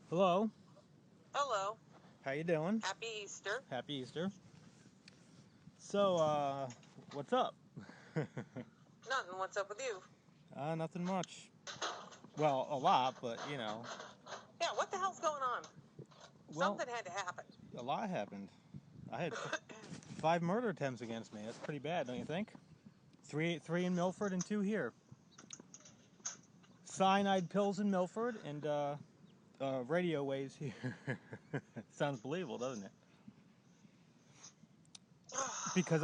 Hello. Hello. How you doing? Happy Easter. Happy Easter. So, what's up? Nothing. What's up with you? Nothing much. Well, a lot, but Yeah, what the hell's going on? well, Something had to happen. a lot happened. I had five murder attempts against me. That's pretty bad, don't you think? Three in Milford and two here. Cyanide pills in Milford and radio waves here. Sounds believable, doesn't it? Because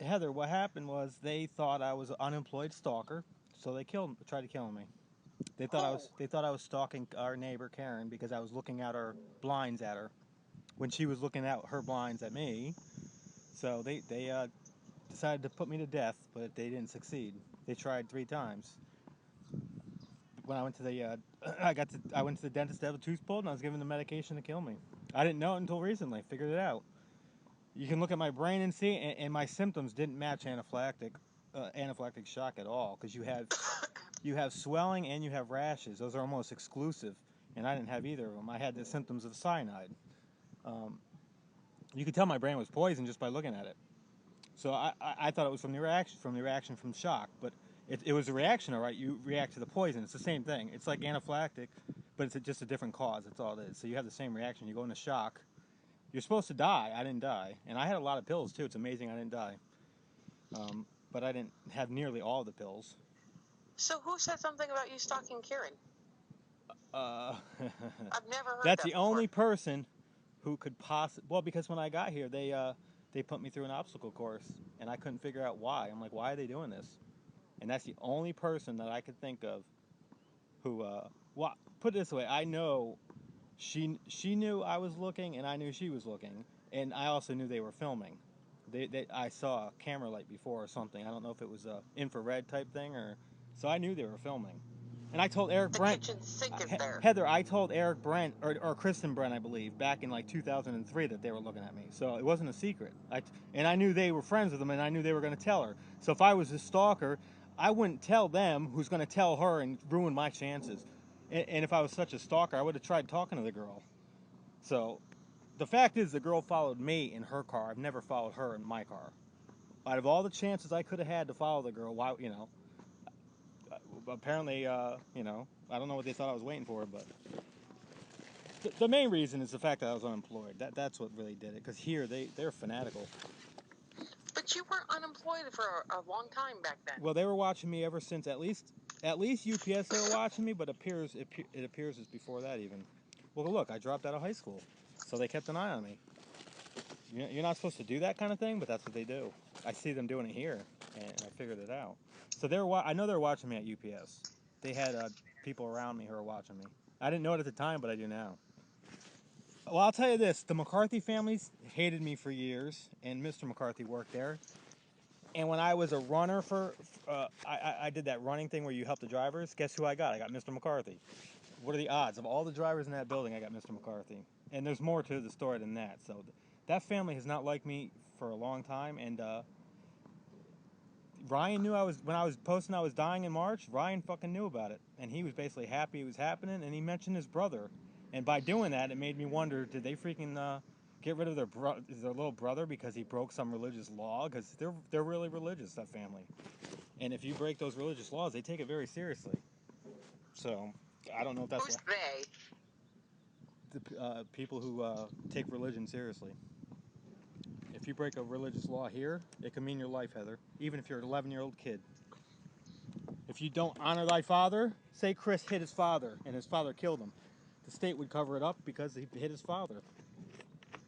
Heather, what happened was they thought I was an unemployed stalker, so tried to kill me. Oh, They thought I was stalking our neighbor Karen because I was looking out her blinds at her when she was looking out her blinds at me. So they decided to put me to death, but they didn't succeed. They tried three times. When I went to the I went to the dentist to have a tooth pulled, and I was given the medication to kill me. I didn't know it until recently. Figured it out. You can look at my brain and see, and my symptoms didn't match anaphylactic shock at all because you have swelling and you have rashes. Those are almost exclusive, and I didn't have either of them. I had the symptoms of cyanide. Um, you could tell my brain was poisoned just by looking at it. So I thought it was from the reaction from shock, but it was a reaction, all right. You react to the poison. It's the same thing. It's like anaphylactic, but it's just a different cause. That's all it is. So you have the same reaction. You go into shock. You're supposed to die. I didn't die, and I had a lot of pills too. It's amazing I didn't die, but I didn't have nearly all the pills. so who said something about you stalking Karen? Uh, I've never heard that's that the before. only person who could possibly. Well, because when I got here, they put me through an obstacle course, and I couldn't figure out why. I'm like, why are they doing this? And that's the only person that I could think of who. Well, put it this way, I know she knew I was looking, and I knew she was looking, and I also knew they were filming. I saw a camera light before or something. I don't know if it was a infrared type thing or. So I knew they were filming. And I told Eric The Brent, kitchen sink is there. Heather, I told Eric Brent or Kristen Brent, I believe, back in like 2003 that they were looking at me. So it wasn't a secret. And I knew they were friends with them, and I knew they were going to tell her. So if I was a stalker, I wouldn't tell them who's going to tell her and ruin my chances. And if I was such a stalker, I would have tried talking to the girl. So the fact is, the girl followed me in her car. I've never followed her in my car. Out of all the chances I could have had to follow the girl, why, apparently, I don't know what they thought I was waiting for, but the main reason is the fact that I was unemployed. That's what really did it. Because here they're fanatical. But you were unemployed for a long time back then. Well, they were watching me ever since at least UPS they were watching me, but it appears it's before that even. Well, look, I dropped out of high school, so they kept an eye on me. You're not supposed to do that kind of thing, but that's what they do. I see them doing it here, and I figured it out. So I know they're watching me at UPS. They had people around me who are watching me. I didn't know it at the time, but I do now. Well, I'll tell you this: the McCarthy families hated me for years, and Mr. McCarthy worked there. And when I was a runner I did that running thing where you help the drivers. Guess who I got? I got Mr. McCarthy. What are the odds of all the drivers in that building? I got Mr. McCarthy. And there's more to the story than that. So that family has not liked me for a long time. And Ryan knew when I was posting I was dying in March. Ryan fucking knew about it, and he was basically happy it was happening. And he mentioned his brother, and by doing that, it made me wonder: did they freaking get rid of their little brother because he broke some religious law? Because they're really religious, that family. And if you break those religious laws, they take it very seriously. So I don't know if that's Who's what they? the people who take religion seriously. If you break a religious law here, it can mean your life, Heather. Even if you're an 11-year-old kid. If you don't honor thy father, say Chris hit his father and his father killed him. The state would cover it up because he hit his father.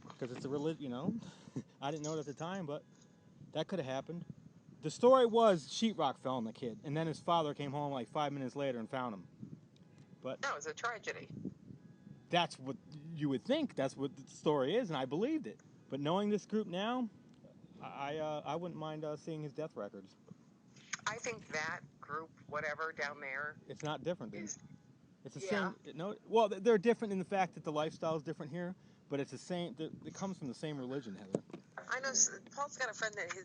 Because it's a religion. I didn't know it at the time, but that could have happened. The story was sheetrock fell on the kid, and then his father came home like 5 minutes later and found him. But That was a tragedy. that's what you would think. That's what the story is, and I believed it. But knowing this group now, I wouldn't mind seeing his death records. I think that group, whatever down there, It's not different than is it's the yeah. same. No, well, they're different in the fact that the lifestyle is different here, but it's the same. It comes from the same religion, Heather. I know Paul's got a friend that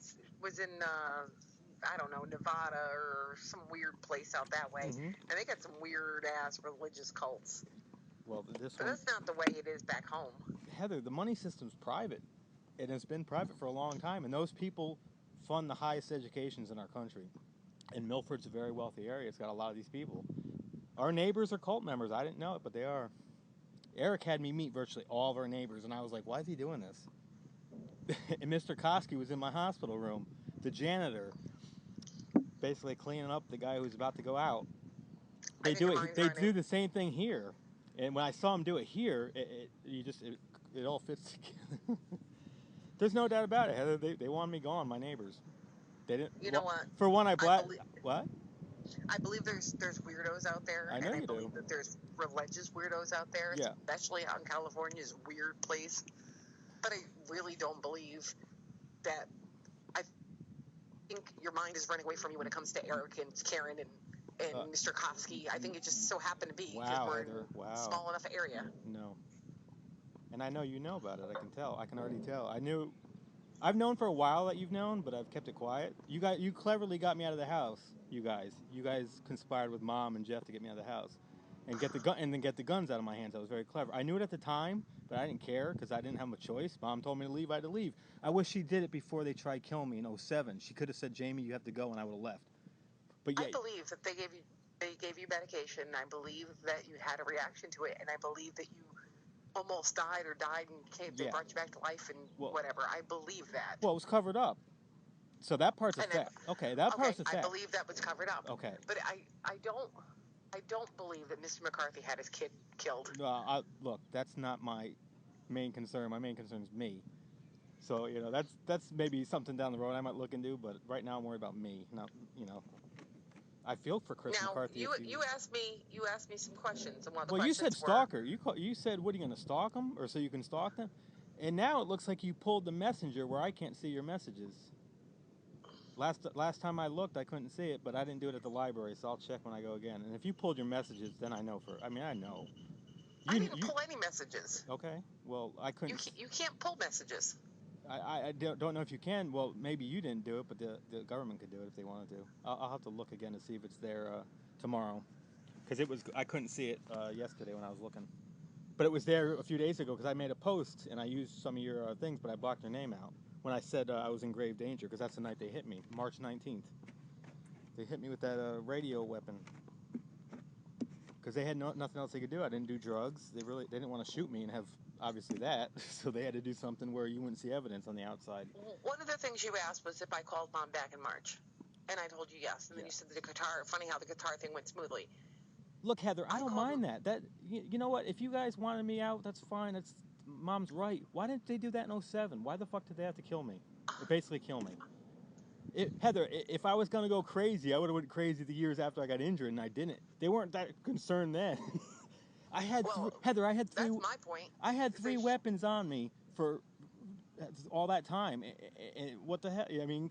was in I don't know, Nevada or some weird place out that way, Mm-hmm. and they got some weird ass religious cults. Well, this But one, that's not the way it is back home. Heather, the money system's private. It has been private for a long time, and those people fund the highest educations in our country. And Milford's a very wealthy area. It's got a lot of these people. Our neighbors are cult members. I didn't know it, but they are. Eric had me meet virtually all of our neighbors, and I was like, why is he doing this? And Mr. Koski was in my hospital room, the janitor, basically cleaning up the guy who's about to go out. I They think do your it. mind's They running. do the same thing here, and when I saw him do it here, it all fits together. There's no doubt about it, Heather. They wanted me gone. My neighbors. They didn't. You know what? For one, I believe What? I believe there's weirdos out there, I know and I you believe do. that there's religious weirdos out there, Yeah. especially out in California's a weird place. But I really don't believe that. I think your mind is running away from you when it comes to Eric and Karen and Mr. Koski. I think it just so happened to be because Wow, we're Heather. in Wow. a small enough area. No. And I know you know about it. I can tell. I can already tell. I've known for a while that you've known, but I've kept it quiet. You cleverly got me out of the house. You guys conspired with Mom and Jeff to get me out of the house, and then get the guns out of my hands. That was very clever. I knew it at the time, but I didn't care because I didn't have a choice. Mom told me to leave. I had to leave. I wish she did it before they tried killing me in 2007. She could have said, "Jamie, you have to go," and I would have left. But yeah, I believe that they gave you medication. I believe that you had a reaction to it, and I believe that you almost died and they brought you back to life and whatever. I believe that. Well, it was covered up. So that part's a fact. Okay, that part's a fact. I believe that was covered up. Okay. But I don't believe that Mr. McCarthy had his kid killed. Look, that's not my main concern. My main concern is me. So, that's maybe something down the road I might look into, but right now I'm worried about me. Not, I feel for Chris McCarthy. You asked me some questions, and one of the questions you said stalker. Were, you said, what, are you going to stalk them, or so you can stalk them? And now it looks like you pulled the messenger where I can't see your messages. Last time I looked, I couldn't see it, but I didn't do it at the library, so I'll check when I go again. And if you pulled your messages, then I know I know. I didn't pull any messages. Okay. Well, I couldn't. You can't pull messages. I don't know if you can. Well, maybe you didn't do it, but the government could do it if they wanted to. I'll have to look again to see if it's there tomorrow, because I couldn't see it yesterday when I was looking, but it was there a few days ago because I made a post and I used some of your things, but I blocked your name out when I said I was in grave danger, because that's the night they hit me, March 19th. They hit me with that radio weapon because they had nothing else they could do. I didn't do drugs. They didn't want to shoot me and have obviously that, so they had to do something where you wouldn't see evidence on the outside. One of the things you asked was if I called Mom back in March, and I told you yes, and then you said the guitar. Funny how the guitar thing went smoothly. Look, Heather, I don't mind that. You know what? If you guys wanted me out, that's fine. That's Mom's right. Why didn't they do that in 2007? Why the fuck did they have to kill me? Or basically kill me. Heather, if I was going to go crazy, I would have went crazy the years after I got injured, and I didn't. They weren't that concerned then. Heather, I had three. That's my point. I had 3 weapons on me for all that time. And what the hell? I mean,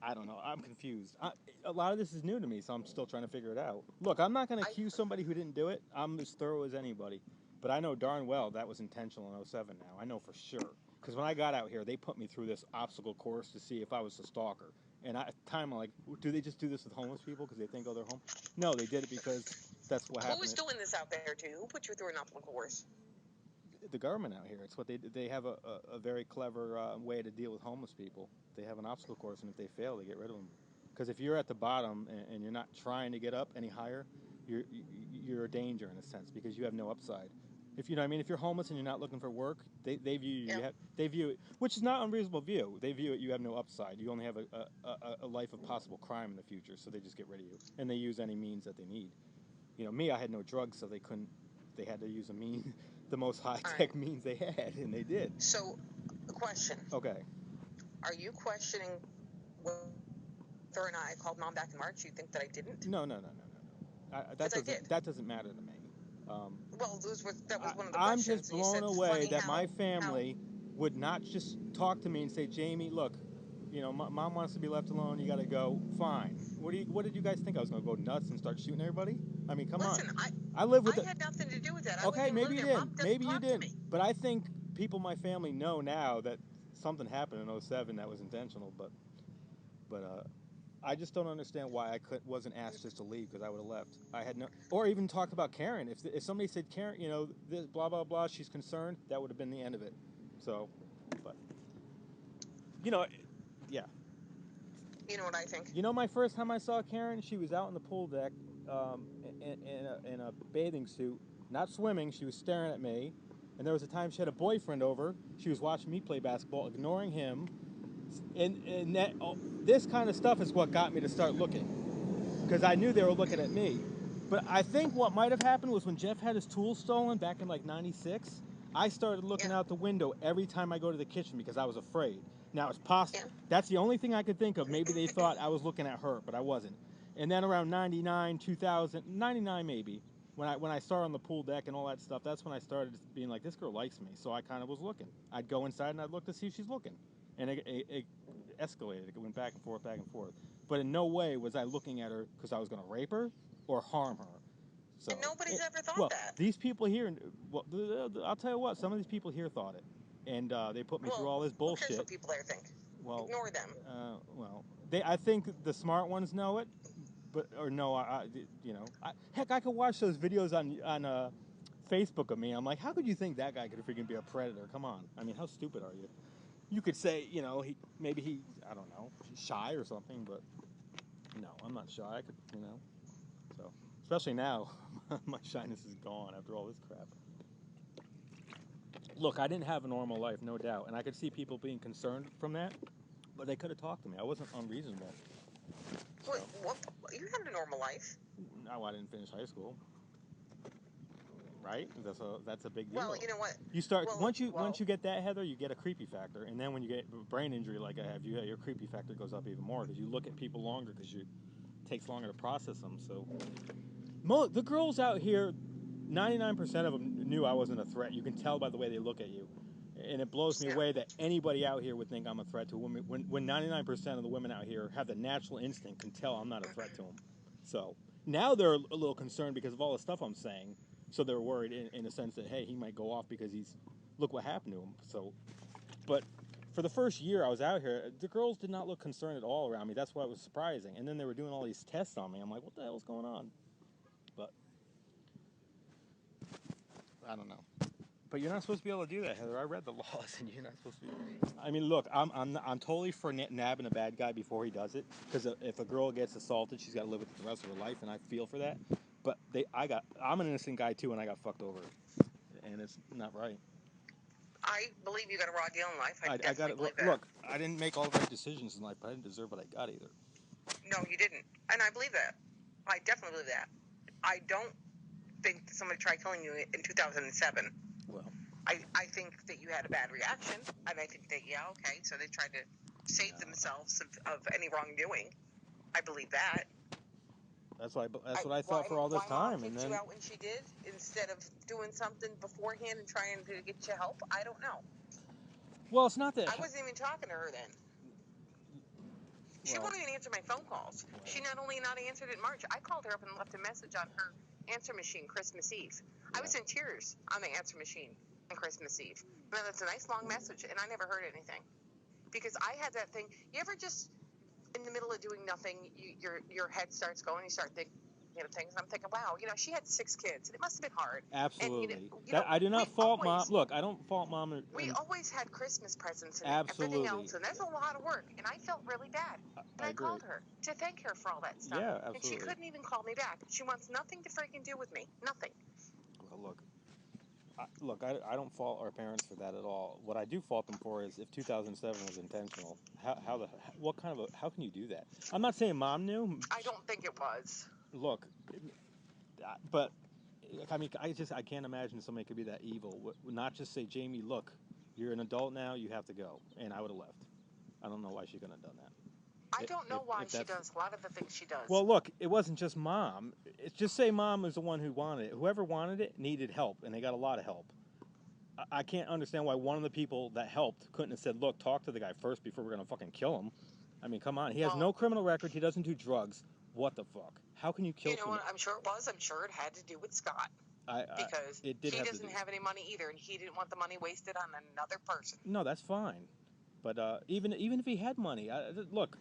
I don't know. I'm confused. A lot of this is new to me, so I'm still trying to figure it out. Look, I'm not going to accuse somebody who didn't do it. I'm as thorough as anybody. But I know darn well that was intentional in 2007 now. I know for sure. Because when I got out here, they put me through this obstacle course to see if I was a stalker. And at the time, I'm like, do they just do this with homeless people because they think, oh, they're home? No, they did it because that's what happened. Who was doing this out there, too? Who put you through an obstacle course? The government out here. It's what they have a very clever way to deal with homeless people. They have an obstacle course, and if they fail, they get rid of them. Because if you're at the bottom and you're not trying to get up any higher, you're a danger in a sense because you have no upside. If you know what I mean, if you're homeless and you're not looking for work, they view you. They view it, which is not an unreasonable view. They view it you have no upside. You only have a life of possible crime in the future, so they just get rid of you and they use any means that they need. Me, I had no drugs, so they couldn't. They had to use the most high-tech means they had, and they did. So, a question. Okay. Are you questioning whether or not I called Mom back in March? You think that I didn't? No. That doesn't matter to me. Well, that was one of the questions. I'm just blown away that my family would not just talk to me and say, Jamie, look, Mom wants to be left alone. You got to go. Fine. What did you guys think? I was going to go nuts and start shooting everybody? I mean, come on. I live with. I had nothing to do with that. Okay, maybe you didn't. Maybe you didn't. But I think people in my family know now that something happened in 2007 that was intentional. But I just don't understand why wasn't asked just to leave because I would have left. I had no, or even talked about Karen. If somebody said Karen, this blah blah blah, she's concerned, that would have been the end of it. So, but you know, yeah. You know what I think? My first time I saw Karen, she was out on the pool deck, in a bathing suit, not swimming. She was staring at me, and there was a time she had a boyfriend over. She was watching me play basketball, ignoring him, and this kind of stuff is what got me to start looking, because I knew they were looking at me. But I think what might have happened was when Jeff had his tools stolen back in like '96, I started looking Yeah. out the window every time I go to the kitchen because I was afraid. Now it's possible. Yeah. That's the only thing I could think of. Maybe they thought I was looking at her, but I wasn't. And then around 99, 2000, 99 maybe, when I saw her on the pool deck and all that stuff, that's when I started being like, this girl likes me. So I kind of was looking. I'd go inside and I'd look to see if she's looking. And it escalated. It went back and forth, back and forth. But in no way was I looking at her because I was going to rape her or harm her. So, And nobody's ever thought well, that. these people here, well, I'll tell you what, some of these people here thought it. And they put me through all this Who cares bullshit. what people there think? Well, Ignore them. I think the smart ones know it, but or no, heck, I could watch those videos on Facebook of me. I'm like, how could you think that guy could freaking be a predator? Come on, I mean, how stupid are you? You could say, maybe he's, I don't know, shy or something, but no, I'm not shy. I could, so especially now, my shyness is gone after all this crap. Look, I didn't have a normal life, no doubt, and I could see people being concerned from that, but they could have talked to me. I wasn't unreasonable. Wait, what? You had a normal life. No, I didn't finish high school. Right? That's a big deal. Well, you know what? You start once you get that, Heather, you get a creepy factor, and then when you get a brain injury like I have, your creepy factor goes up even more because you look at people longer because it takes longer to process them. So, the girls out here, 99% of them knew I wasn't a threat. You can tell by the way they look at you, and it blows me away that anybody out here would think I'm a threat to a woman. When 99% of the women out here have the natural instinct, can tell I'm not a threat to them. So now they're a little concerned because of all the stuff I'm saying. So they're worried in a sense that, hey, he might go off because look what happened to him. So, but for the first year I was out here, the girls did not look concerned at all around me. That's why it was surprising. And then they were doing all these tests on me. I'm like, what the hell's going on? But I don't know. But you're not supposed to be able to do that, Heather. I read the laws, and you're not supposed to be. I mean, look, I'm totally for nabbing a bad guy before he does it, because if a girl gets assaulted, she's got to live with it the rest of her life, and I feel for that. But I'm an innocent guy too, and I got fucked over, and it's not right. I believe you got a raw deal in life. I definitely believe that. Look, I didn't make all the right decisions in life, but I didn't deserve what I got either. No, you didn't, and I believe that. I definitely believe that. I don't think that somebody tried killing you in 2007. Well, I think that you had a bad reaction, and I think that, okay, so they tried to save themselves of any wrongdoing. I believe that. That's what I thought for all this time, and then you out when she did instead of doing something beforehand and trying to get you help. I don't know. Well, it's not that I wasn't even talking to her then. She won't even answer my phone calls. She not only not answered it in March, I called her up and left a message on her answer machine Christmas Eve. I was in tears on the answer machine on Christmas Eve. Now, that's a nice long message, and I never heard anything. Because I had that thing. You ever just, in the middle of doing nothing, your head starts going, you start thinking of things, and I'm thinking, wow, she had 6 kids. It must have been hard. Absolutely. And, I do not fault Mom. Look, I don't fault Mom. We always had Christmas presents and absolutely. everything else, and there's a lot of work, and I felt really bad. And I called her to thank her for all that stuff. Yeah, absolutely. And she couldn't even call me back. She wants nothing to freaking do with me. Nothing. Well, look, I don't fault our parents for that at all. What I do fault them for is if 2007 was intentional. How can you do that? I'm not saying Mom knew. I don't think it was. Look, but I mean, I can't imagine somebody could be that evil. Not just say, Jamie, look, you're an adult now, you have to go, and I would have left. I don't know why she couldn't have done that. I don't know why she does a lot of the things she does. Well, look, it wasn't just Mom. It's just say Mom was the one who wanted it. Whoever wanted it needed help, and they got a lot of help. I can't understand why one of the people that helped couldn't have said, look, talk to the guy first before we're going to fucking kill him. I mean, come on. He has no criminal record. He doesn't do drugs. What the fuck? How can you kill someone? What? I'm sure it was. I'm sure it had to do with Scott. Because he doesn't have any money either, and he didn't want the money wasted on another person. No, that's fine. But even if he had money, look,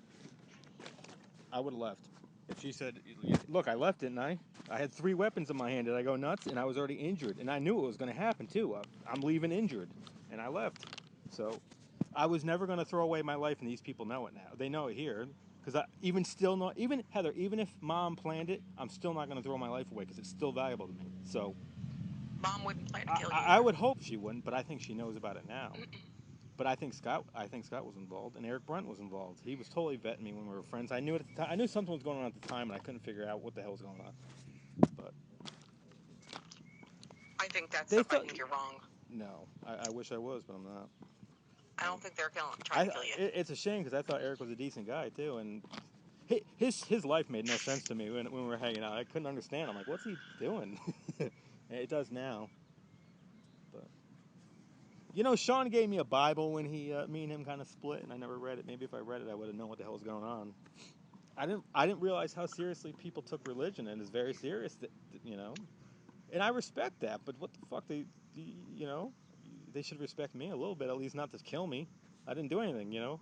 I would have left. If she said, "Look, I left, didn't I? I had 3 weapons in my hand. Did I go nuts?" And I was already injured, and I knew it was going to happen too. I'm leaving injured, and I left. So, I was never going to throw away my life, and these people know it now. They know it here, because even still not even Heather, even if Mom planned it, I'm still not going to throw my life away because it's still valuable to me. So, Mom wouldn't plan to kill you. I would hope she wouldn't, but I think she knows about it now. But I think Scott was involved, and Eric Brunt was involved. He was totally vetting me when we were friends. I knew it at the time. I knew something was going on at the time, and I couldn't figure out what the hell was going on. But I think I think you're wrong. No, I wish I was, but I'm not. I don't think they're trying to kill you. It's a shame because I thought Eric was a decent guy too, and his life made no sense to me when we were hanging out. I couldn't understand. I'm like, what's he doing? It does now. You know, Sean gave me a Bible when me and him kind of split, and I never read it. Maybe if I read it, I would have known what the hell was going on. I didn't realize how seriously people took religion, and it's very serious, you know. And I respect that, but what the fuck, they should respect me a little bit, at least not to kill me. I didn't do anything, you know.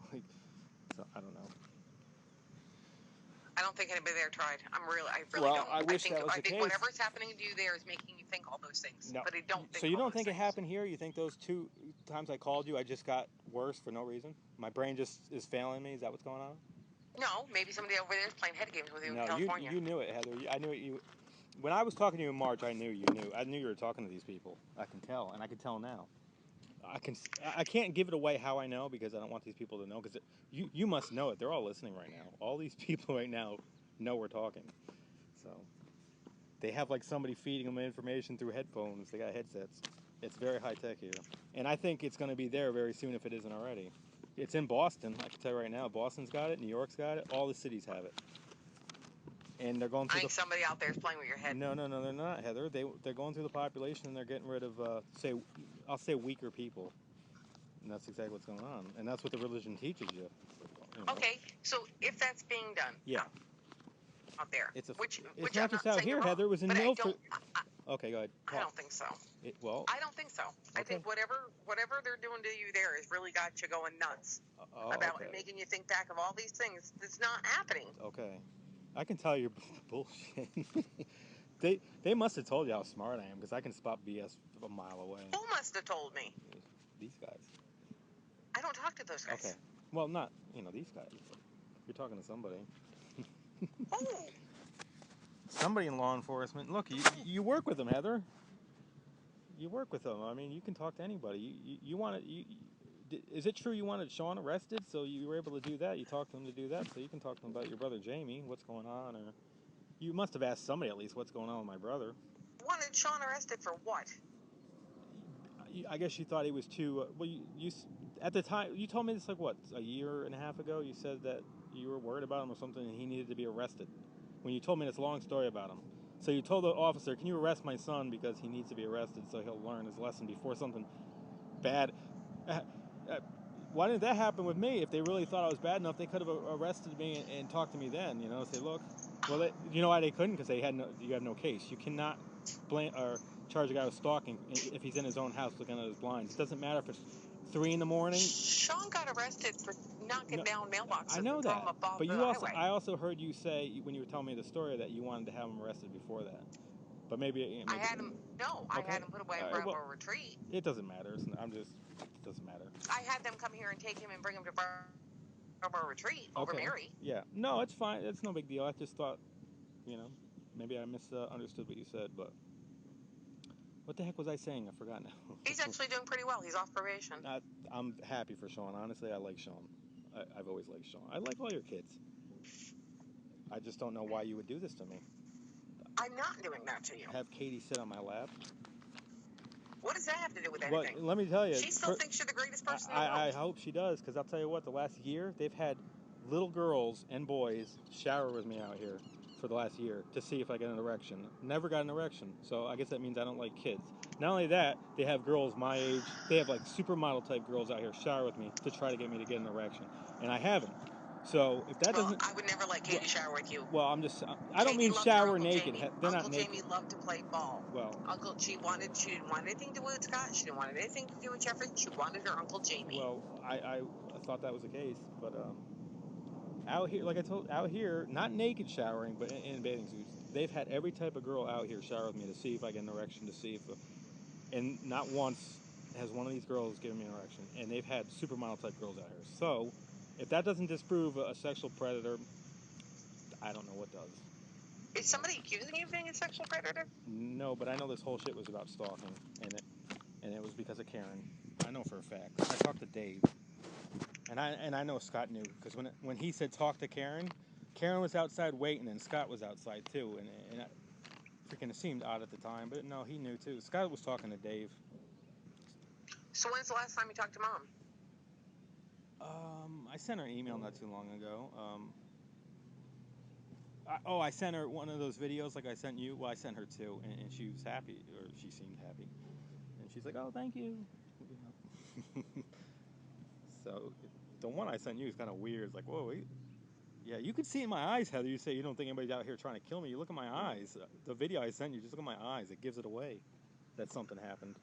So I don't know. I don't think anybody there tried. I really well, don't. I wish that was the case. Whatever's happening to you there is making you think all those things. No. But I don't think. So you don't think it happened here? You think those 2 times I called you, I just got worse for no reason? My brain just is failing me? Is that what's going on? No, maybe somebody over there is playing head games with you in No, California. you knew it, Heather. I knew it. When I was talking to you in March, I knew you knew. I knew you were talking to these people. I can tell, and I can tell now. I can't give it away how I know because I don't want these people to know. Because you must know it. They're all listening right now. All these people right now know we're talking. So they have like somebody feeding them information through headphones. They got headsets. It's very high tech here, and I think it's going to be there very soon if it isn't already. It's in Boston. I can tell you right now. Boston's got it. New York's got it. All the cities have it. And they're going through. I think somebody out there is playing with your head. No, they're not, Heather. They're going through the population and they're getting rid of I'll say weaker people, and that's exactly what's going on. And that's what the religion teaches you. You know. Okay, so if that's being done, yeah, out there, it's which not just out here, Heather. It was in Milford. Okay, go ahead. I don't think so. I don't think so. Okay. I think whatever they're doing to you there has really got you going nuts about making you think back of all these things. That's not happening. Okay. I can tell you're bullshit. They must have told you how smart I am because I can spot BS a mile away. Who must have told me? These guys. I don't talk to those guys. Okay. Well, not these guys. You're talking to somebody. Oh. Somebody in law enforcement. Look, you work with them, Heather. You work with them. I mean, you can talk to anybody. You want to. Is it true you wanted Sean arrested, so you were able to do that? You talked to him to do that, so you can talk to him about your brother Jamie, what's going on, or you must have asked somebody at least what's going on with my brother. Wanted Sean arrested for what? I guess you thought he was too. Well, you at the time you told me this like what, a year and a half ago. You said that you were worried about him or something, and he needed to be arrested. When you told me this long story about him, so you told the officer, "Can you arrest my son because he needs to be arrested so he'll learn his lesson before something bad." Why didn't that happen with me? If they really thought I was bad enough, they could have arrested me and talked to me then. You know, say, look, well, you know why they couldn't? Because you have no case. You cannot blame or charge a guy with stalking if he's in his own house looking at his blinds. It doesn't matter if it's 3 a.m. Sean got arrested for knocking down mailboxes. I know that, but I also heard you say when you were telling me the story that you wanted to have him arrested before that. But maybe I had him. No, I had him put away in Bravo Retreat. It doesn't matter. It doesn't matter. I had them come here and take him and bring him to Bravo Retreat over Mary. Yeah. No, it's fine. It's no big deal. I just thought, maybe I misunderstood what you said, but what the heck was I saying? I forgot now. He's actually doing pretty well. He's off probation. I'm happy for Sean. Honestly, I like Sean. I've always liked Sean. I like all your kids. I just don't know why you would do this to me. I'm not doing that to you. Have Katie sit on my lap. What does that have to do with anything? Well, let me tell you. She still thinks you're the greatest person in the world. I hope she does, because I'll tell you what, the last year, they've had little girls and boys shower with me out here for the last year to see if I get an erection. Never got an erection, so I guess that means I don't like kids. Not only that, they have girls my age, they have like supermodel type girls out here shower with me to try to get me to get an erection, and I haven't. So if that doesn't, I would never let Katie shower with you. Well, I don't mean shower naked. They're not naked. Uncle Jamie loved to play ball. Well, she didn't want anything to do with Scott. She didn't want anything to do with Jeffrey. She wanted her Uncle Jamie. Well, I thought that was the case, but Out here, like I told, out here, not naked showering, but in bathing suits. They've had every type of girl out here shower with me to see if I get an erection, to see if, and not once has one of these girls given me an erection. And they've had supermodel type girls out here. So, if that doesn't disprove a sexual predator, I don't know what does. Is somebody accusing you of being a sexual predator? No, but I know this whole shit was about stalking, and it was because of Karen. I know for a fact. I talked to Dave, and I know Scott knew, because when he said talk to Karen, Karen was outside waiting, and Scott was outside too, and freaking it seemed odd at the time, but no, he knew too. Scott was talking to Dave. So when's the last time you talked to Mom? I sent her an email not too long ago. I sent her one of those videos like I sent you. Well, I sent her two, and she was happy, or she seemed happy, and she's like, "Oh, thank you." So, the one I sent you is kind of weird. It's like, whoa, wait. Yeah, you can see in my eyes, Heather. You say you don't think anybody's out here trying to kill me. You look at my eyes. The video I sent you, just look at my eyes. It gives it away that something happened.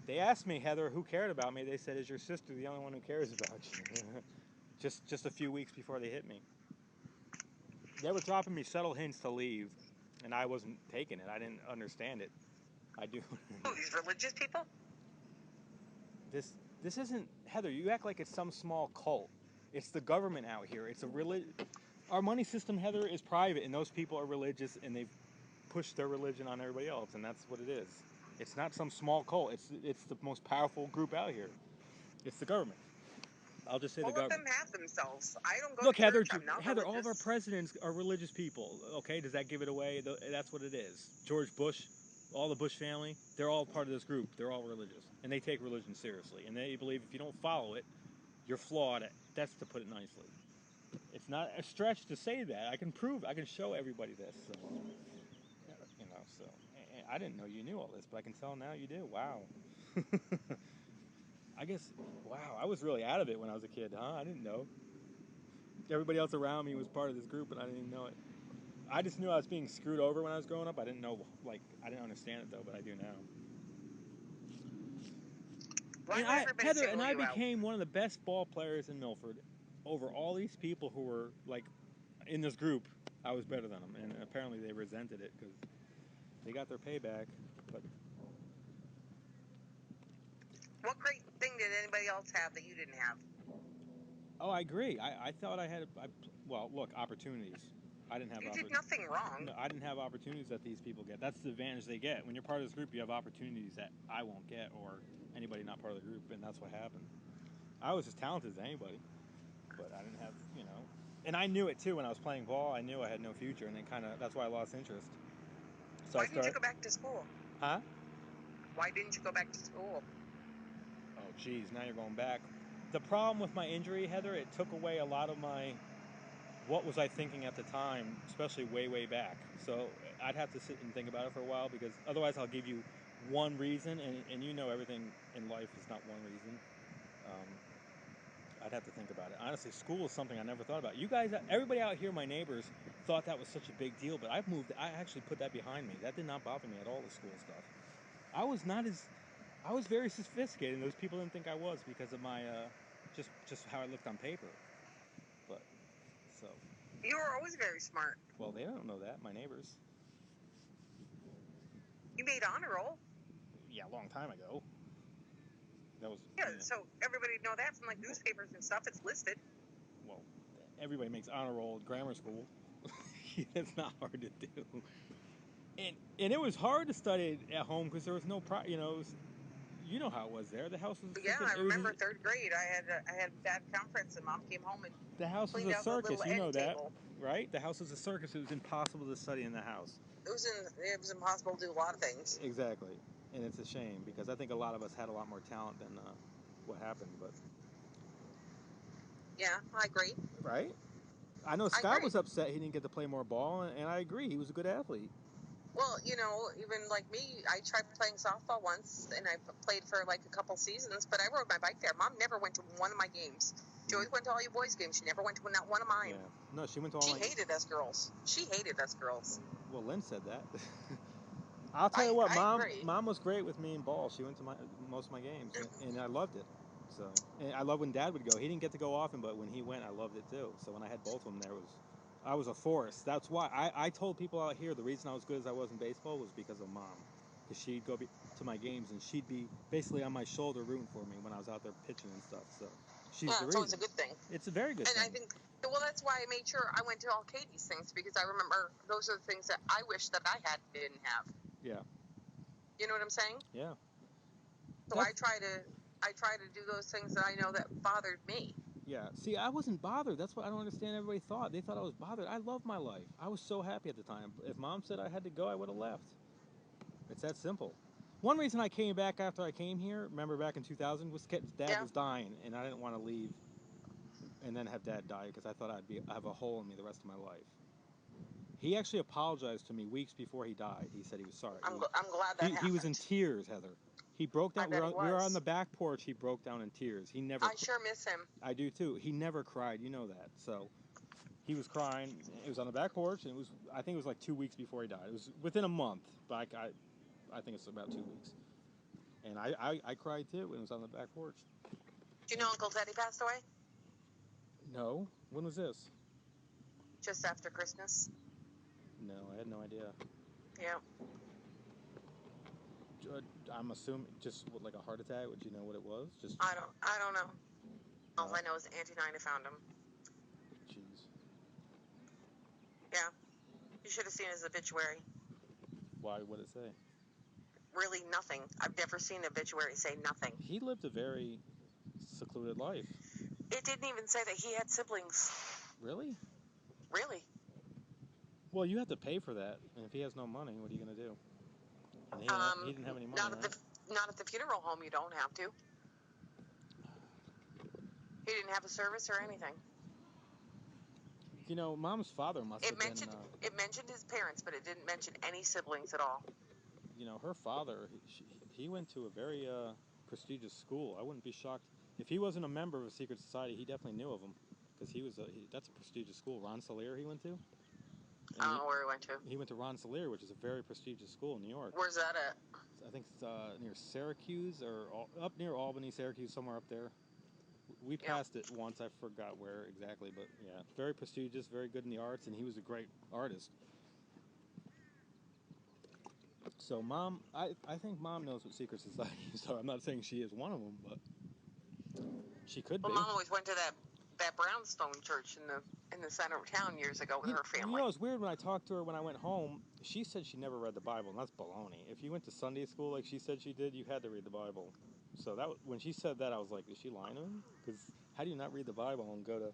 They asked me, Heather, who cared about me. They said, "Is your sister the only one who cares about you?" just a few weeks before they hit me. They were dropping me subtle hints to leave, and I wasn't taking it. I didn't understand it. I do. Who, these religious people? This isn't, Heather. You act like it's some small cult. It's the government out here. It's a Our money system, Heather, is private, and those people are religious, and they've pushed their religion on everybody else, and that's what it is. It's not some small cult. It's the most powerful group out here. It's the government. I'll just say Well, the let government. them have themselves. I don't go Look, to Heather, church. I'm not Heather, religious. all of our presidents are religious people. Okay, does that give it away? That's what it is. George Bush, all the Bush family, they're all part of this group. They're all religious, and they take religion seriously. And they believe if you don't follow it, you're flawed. That's to put it nicely. It's not a stretch to say that. I can show everybody this. So, you know, so I didn't know you knew all this, but I can tell now you do. Wow. I guess, wow, I was really out of it when I was a kid, huh? I didn't know. Everybody else around me was part of this group, and I didn't even know it. I just knew I was being screwed over when I was growing up. I didn't know, I didn't understand it, though, but I do now. Why And would everybody Heather, single and I you out? became one of the best ball players in Milford. Over all these people who were, in this group, I was better than them, and apparently they resented it, because they got their payback, but... What great thing did anybody else have that you didn't have? Oh, I agree. I thought I had, well, look, opportunities. I didn't have You did nothing wrong. No, I didn't have opportunities that these people get. That's the advantage they get. When you're part of this group, you have opportunities that I won't get, or anybody not part of the group, and that's what happened. I was as talented as anybody, but I didn't have, and I knew it too when I was playing ball. I knew I had no future, and then that's why I lost interest. So Why didn't you go back to school? Huh? Why didn't you go back to school? Oh, geez, now you're going back. The problem with my injury, Heather, it took away a lot of what was I thinking at the time, especially way, way back. So I'd have to sit and think about it for a while, because otherwise I'll give you one reason, and you know everything in life is not one reason. I'd have to think about it. Honestly, school is something I never thought about. You guys, everybody out here, my neighbors, thought that was such a big deal, but I actually put that behind me. That did not bother me at all, the school stuff. I was very sophisticated, and those people didn't think I was because of my, just how I looked on paper. But, so. You were always very smart. Well, they don't know that, my neighbors. You made honor roll. Yeah, a long time ago. That was. Yeah, so everybody know that from newspapers and stuff. It's listed. Well, everybody makes honor roll at grammar school. It's not hard to do. And it was hard to study at home because there was no you know how it was there. The house was. Yeah, I remember third grade. I had that conference, and Mom came home and the house was cleaned a out the circus. little You know end that, table. right? The house was a circus. It was impossible to study in the house. It was impossible to do a lot of things. Exactly, and it's a shame because I think a lot of us had a lot more talent than what happened. But yeah, I agree. Right? I know Scott was upset he didn't get to play more ball, and I agree. He was a good athlete. Well, even like me, I tried playing softball once, and I played for a couple seasons, but I rode my bike there. Mom never went to one of my games. She always went to all you boys' games. She never went to not one of mine. Yeah. No, she went to all She hated us girls. She hated us girls. Well, Lynn said that. I'll tell you what, Mom was great with me in ball. She went to most of my games, and I loved it. So, and I love when Dad would go. He didn't get to go often, but when he went, I loved it too. So when I had both of them, I was a force. That's why I told people out here the reason I was good as I was in baseball was because of Mom, because she'd go to my games and she'd be basically on my shoulder rooting for me when I was out there pitching and stuff. So she's the it's always a reason. good thing. It's a very good And thing. I think, well, that's why I made sure I went to all Katie's things, because I remember those are the things that I wish that I didn't have. Yeah. You know what I'm saying? Yeah. So I try to do those things that I know that bothered me. Yeah. See, I wasn't bothered. That's what I don't understand. Everybody thought. They thought I was bothered. I loved my life. I was so happy at the time. If Mom said I had to go, I would have left. It's that simple. One reason I came back after I came here, remember back in 2000, was Dad was dying, and I didn't want to leave and then have Dad die because I thought I'd have a hole in me the rest of my life. He actually apologized to me weeks before he died. He said he was sorry. I'm glad that happened. He was in tears, Heather. He broke down. We were on the back porch. He broke down in tears. He never. I sure miss him. I do too. He never cried. You know that. So he was crying. It was on the back porch, and I think it was like 2 weeks before he died. It was within a month, but I think it's about 2 weeks. And I cried too when it was on the back porch. Do you know Uncle Teddy passed away? No. When was this? Just after Christmas. No, I had no idea. Yeah. I'm assuming just like a heart attack. Would you know what it was? Just I don't know. All I know is Auntie Nina found him. Jeez. Yeah. You should have seen his obituary. Why? What did it say? Really nothing. I've never seen an obituary say nothing. He lived a very secluded life. It didn't even say that he had siblings. Really? Really? Well, you have to pay for that, and if he has no money, what are you going to do? And he didn't have any money. Not at the funeral home. You don't have to. He didn't have a service or anything. You know, Mom's father must have been. It mentioned his parents, but it didn't mention any siblings at all. You know, her father, he went to a very prestigious school. I wouldn't be shocked if he wasn't a member of a secret society. He definitely knew of them because that's a prestigious school. Rensselaer he went to. I don't know where he went to. He went to Rensselaer, which is a very prestigious school in New York. Where's that at? I think it's near Syracuse or up near Albany, Syracuse, somewhere up there. We passed it once. I forgot where exactly, but yeah, very prestigious, very good in the arts, and he was a great artist. So Mom, I think Mom knows what secret societies are. I'm not saying she is one of them, but she could be. Mom always went to that brownstone church in the center of town years ago with her family. You know, it's weird when I talked to her when I went home. She said she never read the Bible, and that's baloney. If you went to Sunday school like she said she did, you had to read the Bible. So when she said that, I was like, is she lying to me? Because how do you not read the Bible and go to...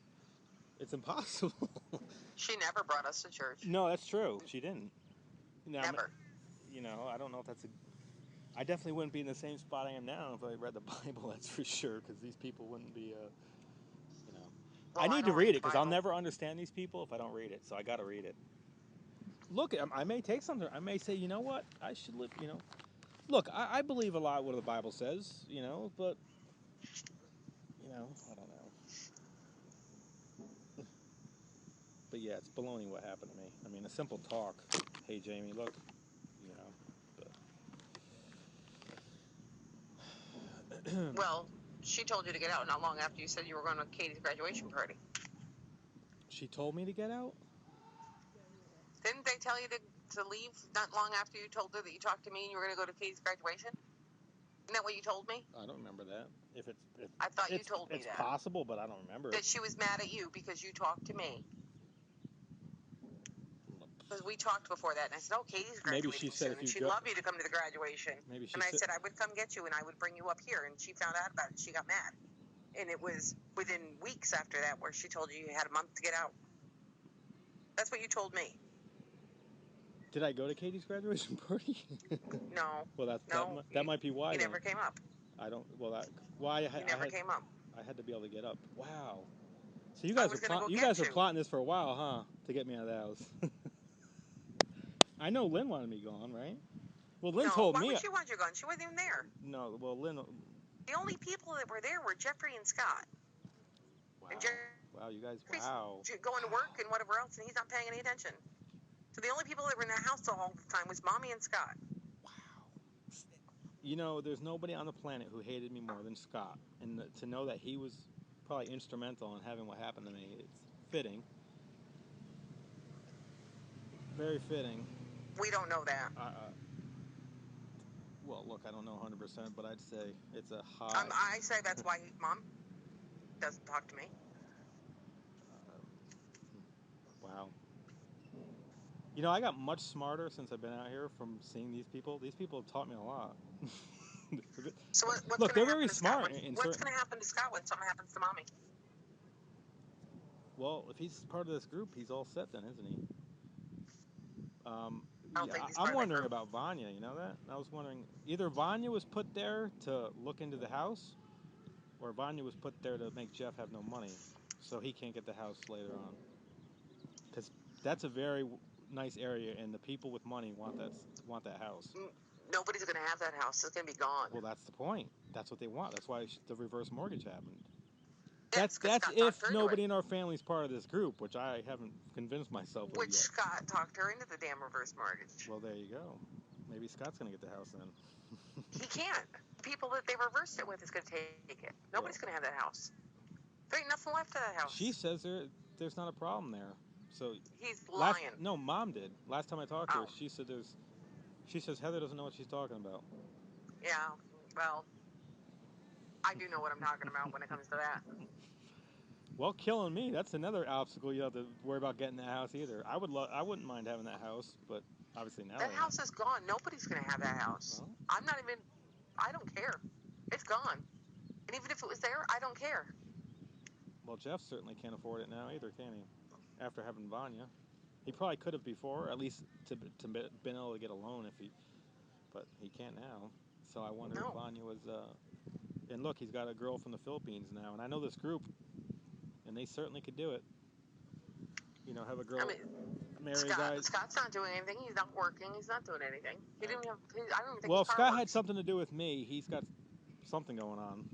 It's impossible. She never brought us to church. No, that's true. She didn't. Never. You know, I don't know if that's I definitely wouldn't be in the same spot I am now if I read the Bible, that's for sure, because these people wouldn't be, Well, I need to read it, because I'll never understand these people if I don't read it, so I got to read it. Look, I may take something. I may say, you know what, I should live, Look, I believe a lot what the Bible says, but, I don't know. But yeah, it's baloney what happened to me. I mean, a simple talk. Hey, Jamie, look, but... Well, she told you to get out not long after you said you were going to Katie's graduation party. She told me to get out? Didn't they tell you to leave not long after you told her that you talked to me and you were going to go to Katie's graduation? Isn't that what you told me? I don't remember that. I thought you told me that. It's possible, but I don't remember. That she was mad at you because you talked to me. Because we talked before that, and I said, Katie's graduating Maybe she said soon, and she'd love you to come to the graduation. And I said I would come get you, and I would bring you up here, and she found out about it, and she got mad. And it was within weeks after that where she told you had a month to get out. That's what you told me. Did I go to Katie's graduation party? No. Well, that might be why. You never came up. I don't. Well, why? You never came up. I had to be able to get up. Wow. So you guys were plotting this for a while, huh? To get me out of the house. I know Lynn wanted me gone, right? Well, Lynn told me. Why would she want you gone? She wasn't even there. No. Well, Lynn. The only people that were there were Jeffrey and Scott. Wow. And Wow, you guys. Wow. Going to work and whatever else, and he's not paying any attention. So the only people that were in the house the whole time was Mommy and Scott. Wow. you know, there's nobody on the planet who hated me more than Scott, and to know that he was probably instrumental in having what happened to me, it's fitting, very fitting. We don't know that. Well, look, I don't know 100%, but I'd say it's a high. I say that's why Mom doesn't talk to me. Wow. You know, I got much smarter since I've been out here from seeing these people. These people have taught me a lot. So what's Look, they're gonna very happen to Scott? smart. What's going to happen to Scott when something happens to Mommy? Well, if he's part of this group, he's all set then, isn't he? I don't think he's part I'm of that wondering group. about Vanya. You know that? I was wondering either Vanya was put there to look into the house, or Vanya was put there to make Jeff have no money, so he can't get the house later on. Because that's a very nice area, and the people with money want that house. Nobody's going to have that house. It's going to be gone. Well, that's the point. That's what they want. That's why the reverse mortgage happened. That's That's Scott if talked her into nobody it. in our family's part of this group, which I haven't convinced myself of Which yet. Scott talked her into the damn reverse mortgage. Well, there you go. Maybe Scott's gonna get the house then. He can't. The people that they reversed it with is going to take it. Nobody's going to have that house. There ain't nothing left of that house. She says there's not a problem there. So He's lying. No, Mom did. Last time I talked to her, Oh. she said She says Heather doesn't know what she's talking about. Yeah, well, I do know what I'm talking about when it comes to that. Well, killing me, that's another obstacle you have to worry about getting that house either. I wouldn't mind having that house, but obviously now That house is gone. Nobody's going to have that house. Well, I don't care. It's gone. And even if it was there, I don't care. well, Jeff certainly can't afford it now either, can he? After having Vanya. He probably could have before, at least to been able to get a loan but he can't now. So I wonder if Vanya was, and look, he's got a girl from the Philippines now, and I know this group, and they certainly could do it. You know, have a girl marry a guy. Scott's not doing anything. He's not working. He's not doing anything. He didn't have. I don't even think. Well, his car Scott works. had something to do with me. He's got something going on.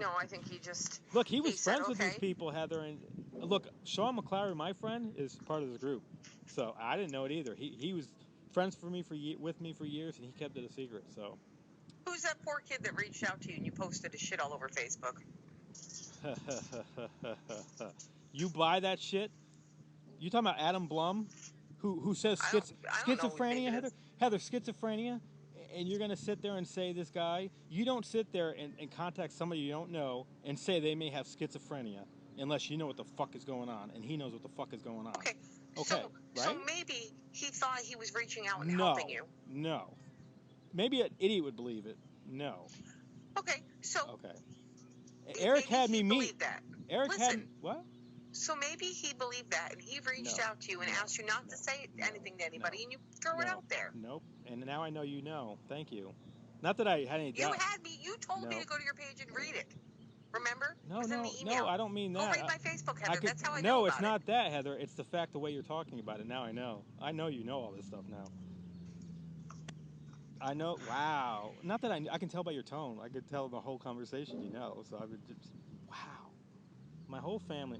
No, I think he just. Look, he was friends said, with these people, Heather, and look, Sean McClary, my friend, is part of this group. So I didn't know it either. He was friends with me for years, and he kept it a secret. So. Who's that poor kid that reached out to you and you posted his shit all over Facebook? You buy that shit? You talking about Adam Blum, who says schizophrenia, Heather? Heather, schizophrenia, and you're gonna sit there and say this guy? You don't sit there and contact somebody you don't know and say they may have schizophrenia unless you know what the fuck is going on, and he knows what the fuck is going on. Okay. Okay, so right? maybe he thought he was reaching out and helping you. No. Maybe an idiot would believe it. No. Okay, so. Okay. Eric had me meet. That. Eric Listen, had what? So maybe he believed that, and he reached out to you and asked you not to say anything to anybody, and you throw it out there. Nope. And now I know you know. Thank you. Not that I had any doubt. You told me to go to your page and read it. Remember? No, it was in the email. no, I don't mean that. Go read my Facebook, Heather. That's how I know about it. No, it's not that, Heather. It's the fact the way you're talking about it. Now I know. I know you know all this stuff now. I know. Wow. Not that I can tell by your tone. I could tell the whole conversation you know. So I would just, wow. My whole family,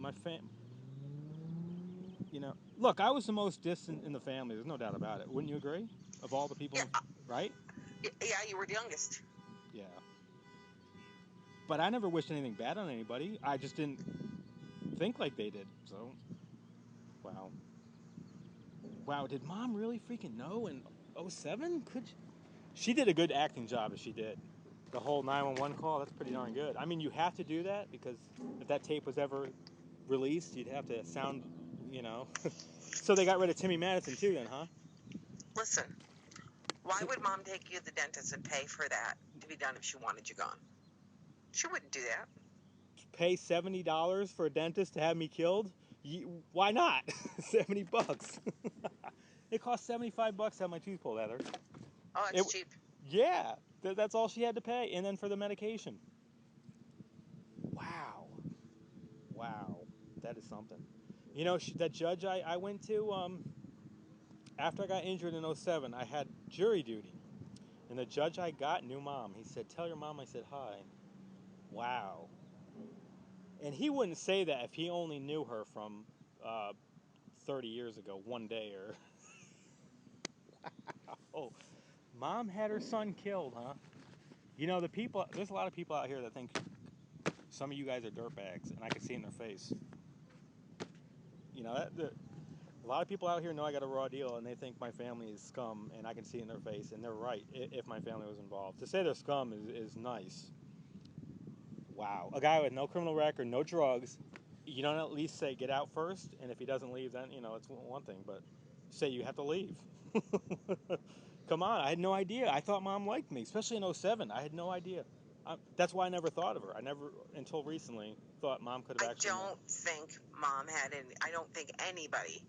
you know, look, I was the most distant in the family. There's no doubt about it. Wouldn't you agree? Of all the people, right? Yeah, you were the youngest. Yeah. But I never wished anything bad on anybody. I just didn't think like they did. So, wow. Wow, did Mom really freaking know in 07? She did a good acting job as she did. The whole 911 call, that's pretty darn good. I mean, you have to do that because if that tape was ever released, you'd have to sound, you know. So they got rid of Timmy Madison too then, huh? Listen, why would Mom take you to the dentist and pay for that to be done if she wanted you gone? She wouldn't do that. Pay $70 for a dentist to have me killed? Why not? $70. It cost $75 to have my tooth pulled, Heather. Oh, that's cheap. Yeah, that's all she had to pay, and then for the medication. Wow, that is something. You know, that judge I went to after I got injured in 07, I had jury duty, and the judge I got knew Mom. He said, "Tell your mom I said hi." Wow. And he wouldn't say that if he only knew her from 30 years ago, one day or. Wow. Mom had her son killed, huh? You know, there's a lot of people out here that think some of you guys are dirtbags, and I can see in their face. You know, a lot of people out here know I got a raw deal, and they think my family is scum, and I can see in their face, and they're right if my family was involved. To say they're scum is nice. Wow. A guy with no criminal record, no drugs, you don't at least say get out first, and if he doesn't leave, then, it's one thing, but say you have to leave. Come on, I had no idea. I thought Mom liked me, especially in '07. I had no idea. That's why I never thought of her. I never, until recently, thought Mom could have actually. I don't think Mom had any. I don't think anybody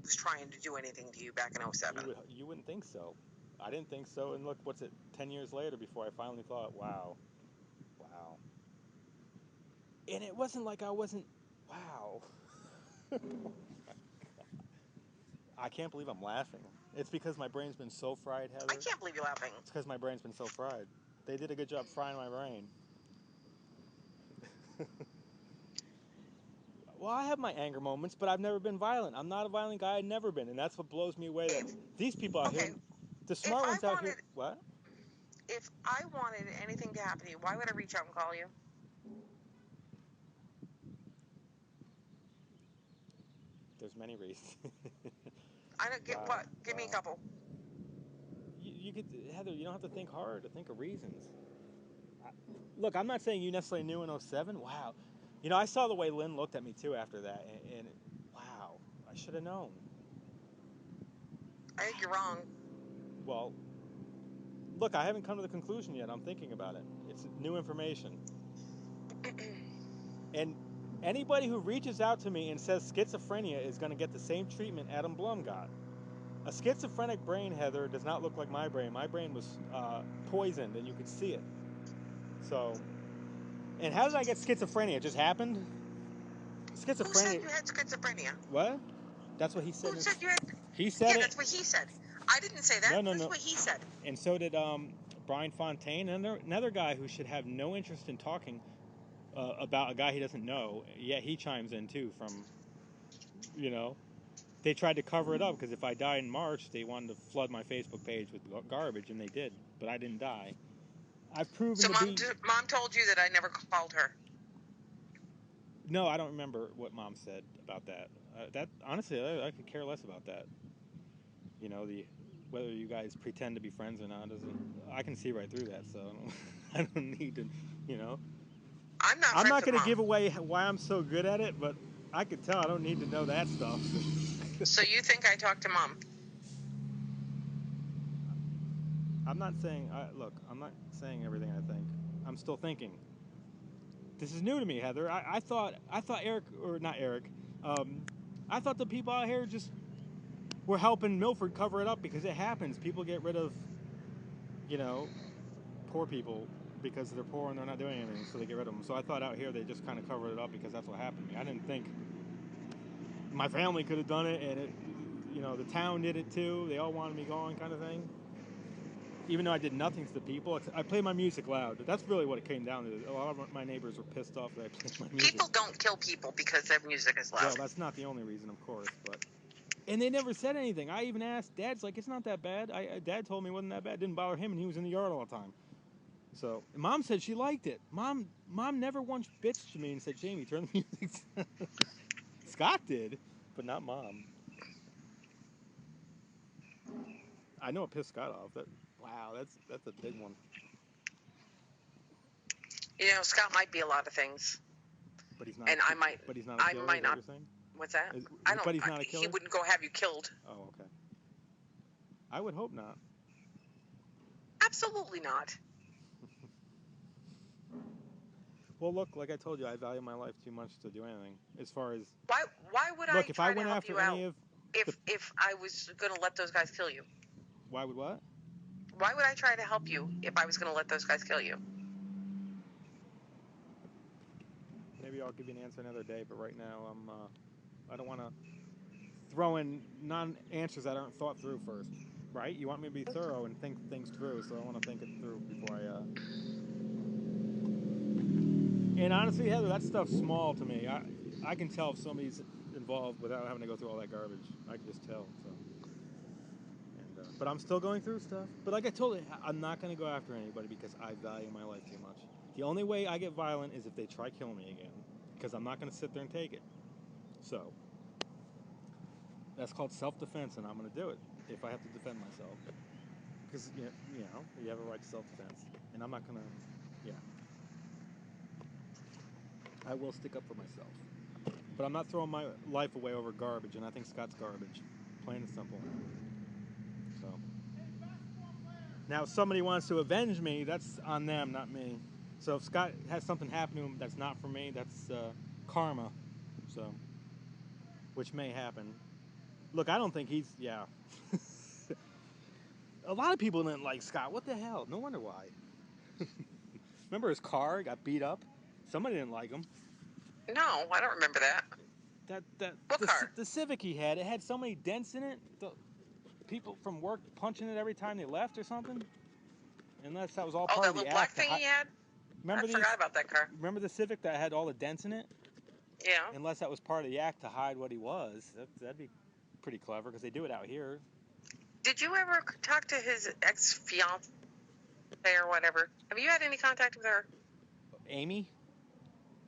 was trying to do anything to you back in '07. You wouldn't think so. I didn't think so. And look, what's it? 10 years later, before I finally thought, wow. And it wasn't like I wasn't. Wow. I can't believe I'm laughing. It's because my brain's been so fried, Heather. I can't believe you're laughing. It's because my brain's been so fried. They did a good job frying my brain. Well, I have my anger moments, but I've never been violent. I'm not a violent guy. I've never been, and that's what blows me away. That these people out here, the smart ones out here. What? If I wanted anything to happen to you, why would I reach out and call you? There's many reasons. I don't get what. Give me a couple. You could, Heather. You don't have to think hard to think of reasons. Look, I'm not saying you necessarily knew in '07. Wow. I saw the way Lynn looked at me too after that, and wow, I should have known. I think you're wrong. Well, look, I haven't come to the conclusion yet. I'm thinking about it. It's new information. And anybody who reaches out to me and says schizophrenia is going to get the same treatment Adam Blum got. A schizophrenic brain, Heather, does not look like my brain. My brain was poisoned, and you could see it. So, and how did I get schizophrenia? It just happened? Schizophrenia. Who said you had schizophrenia? What? That's what he said. Who said you had? He said it. Yeah, that's what he said. I didn't say that. No. That's what he said. And so did Brian Fontaine, another guy who should have no interest in talking about a guy he doesn't know. Yeah, he chimes in too from, they tried to cover it up because if I died in March, they wanted to flood my Facebook page with garbage, and they did. But I didn't die. I've proven so Mom told you that I never called her? No, I don't remember what Mom said about that. That honestly, I could care less about that. Whether you guys pretend to be friends or not I can see right through that. So I don't need to, I'm not going to give away why I'm so good at it, but I could tell I don't need to know that stuff. So you think I talked to Mom? I'm not saying. Look, I'm not saying everything I think. I'm still thinking. This is new to me, Heather. I thought Eric, or not Eric. I thought the people out here just were helping Milford cover it up because it happens. People get rid of, poor people because they're poor and they're not doing anything, so they get rid of them. So I thought out here they just kind of covered it up because that's what happened to me. I didn't think my family could have done it, and it, the town did it too. They all wanted me gone, kind of thing. Even though I did nothing to the people, I play my music loud. That's really what it came down to. A lot of my neighbors were pissed off that I played my music. People don't kill people because their music is loud. Well, that's not the only reason, of course, but. And they never said anything. I even asked. Dad's like, it's not that bad. Dad told me it wasn't that bad. It didn't bother him, and he was in the yard all the time. So, Mom said she liked it. Mom never once bitched to me and said, Jamie, turn the music down. Scott did, but not Mom. I know it pissed Scott off. Wow, that's a big one. Scott might be a lot of things. But he's not. And I might. But he's not a killer. I might not. What's that? I don't. But he's not a killer. He wouldn't go have you killed. Oh, okay. I would hope not. Absolutely not. Well, look, like I told you, I value my life too much to do anything. As far as why would look, I if I went help after you any out of if I was going to let those guys kill you? Why would what? Why would I try to help you if I was going to let those guys kill you? Maybe I'll give you an answer another day, but right now I don't want to throw in non-answers that aren't thought through first, right? You want me to be thorough and think things through, so I want to think it through before I. And honestly, Heather, that stuff's small to me. I can tell if somebody's involved without having to go through all that garbage. I can just tell. So. And But I'm still going through stuff. But like I told you, I'm not going to go after anybody because I value my life too much. The only way I get violent is if they try killing me again. Because I'm not going to sit there and take it. So, that's called self-defense, and I'm going to do it if I have to defend myself. Because, you know, you have a right to self-defense. And I'm not going to, yeah. I will stick up for myself. But I'm not throwing my life away over garbage, and I think Scott's garbage. Plain and simple. So. Now, if somebody wants to avenge me, that's on them, not me. So if Scott has something happen to him that's not for me, that's karma. So, which may happen. Look, I don't think he's, yeah. A lot of people didn't like Scott. What the hell? No wonder why. Remember his car got beat up? Somebody didn't like him. No, I don't remember that. What car? The Civic he had, it had so many dents in it. The people from work punching it every time they left or something. Unless that was all part of the act. Oh, that little black thing he had? I forgot about that car. Remember the Civic that had all the dents in it? Yeah. Unless that was part of the act to hide what he was. That'd be pretty clever because they do it out here. Did you ever talk to his ex-fiancée or whatever? Have you had any contact with her? Amy?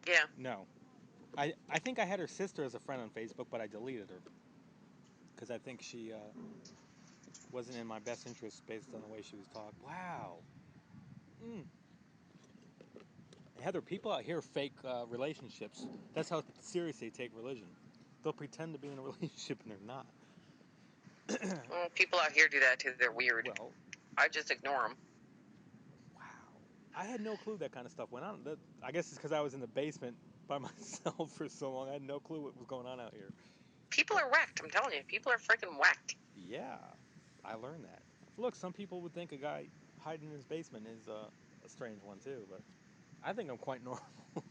Yeah. No. I think I had her sister as a friend on Facebook, but I deleted her. Because I think she wasn't in my best interest based on the way she was talking. Wow. Heather, people out here fake relationships. That's how serious they take religion. They'll pretend to be in a relationship and they're not. Well, people out here do that too. They're weird. Well, I just ignore them. Wow. I had no clue that kind of stuff went on. I guess it's because I was in the basement by myself for so long. I had no clue what was going on out here. People are whacked. I'm telling you. People are freaking whacked. Yeah. I learned that. Look, some people would think a guy hiding in his basement is a strange one too, but I think I'm quite normal. So,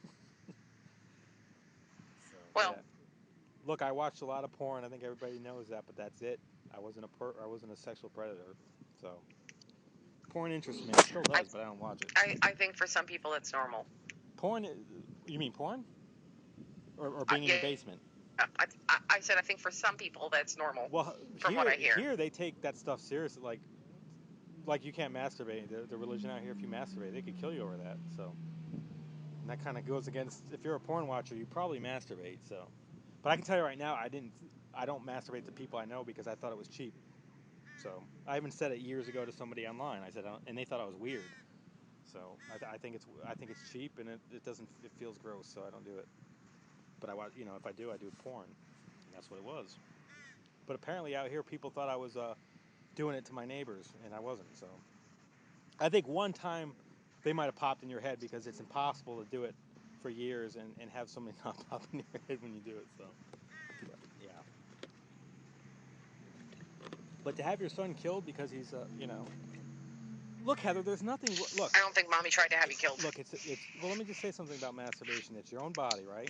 well, yeah. Look, I watched a lot of porn. I think everybody knows that, but that's it. I wasn't a sexual predator. So, porn interests me. It still does, but I don't watch it. I think for some people it's normal. Porn? You mean porn? Or being in the basement? I said I think for some people that's normal. Well, from what I hear. Here they take that stuff seriously. Like you can't masturbate. The religion out here, if you masturbate, they could kill you over that. So, and that kind of goes against. If you're a porn watcher, you probably masturbate. So, but I can tell you right now, I don't masturbate to people I know because I thought it was cheap. So I even said it years ago to somebody online. I said, and they thought I was weird. So I think it's cheap and it feels gross. So I don't do it. But if I do porn. And that's what it was. But apparently out here, people thought I was doing it to my neighbors, and I wasn't. So I think one time they might have popped in your head because it's impossible to do it for years and have somebody not pop in your head when you do it. So, but, yeah. But to have your son killed because he's, Look, Heather, there's nothing. Look. I don't think Mommy tried to have you killed. Look, well, let me just say something about masturbation. It's your own body, right?